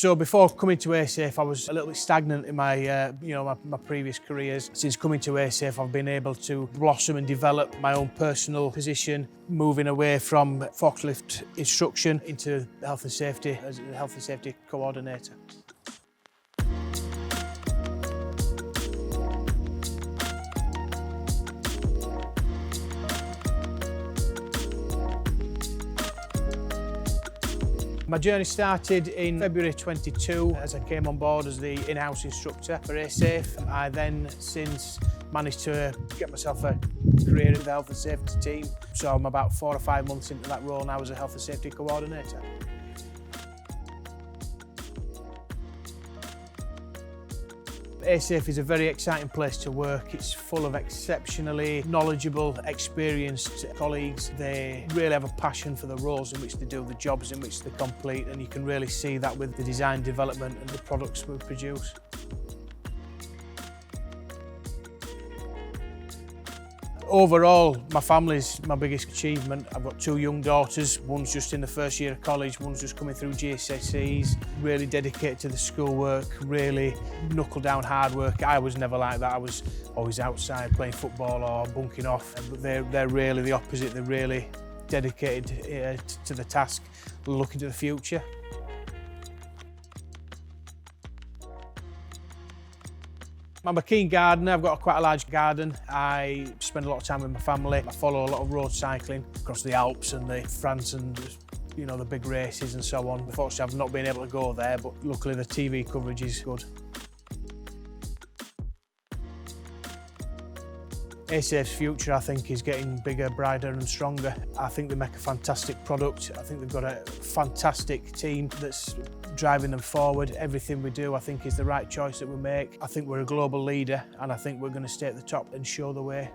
So before coming to ASAFE, I was a little bit stagnant in my, my previous careers. Since coming to ASAFE, I've been able to blossom and develop my own personal position, moving away from forklift instruction into health and safety as a health and safety coordinator. My journey started in February 22 as I came on board as the in-house instructor for ASAFE. I then since managed to get myself a career in the health and safety team. So I'm about 4 or 5 months into that role now as a health and safety coordinator. ASAFE is a very exciting place to work. It's full of exceptionally knowledgeable, experienced colleagues. They really have a passion for the roles in which they do, the jobs in which they complete, and you can really see that with the design development and the products we produce. Overall, my family's my biggest achievement. I've got 2 young daughters. One's just in the first year of college, one's just coming through GCSEs. Really dedicated to the schoolwork, really knuckle down hard work. I was never like that. I was always outside playing football or bunking off. But they're really the opposite. They're really dedicated to the task, looking to the future. I'm a keen gardener. I've got quite a large garden. I spend a lot of time with my family. I follow a lot of road cycling across the Alps and the France and the big races and so on. Unfortunately, I've not been able to go there, but luckily the TV coverage is good. ASAFE's future, I think, is getting bigger, brighter and stronger. I think they make a fantastic product. I think they've got a fantastic team that's driving them forward. Everything we do, I think, is the right choice that we make. I think we're a global leader and I think we're going to stay at the top and show the way.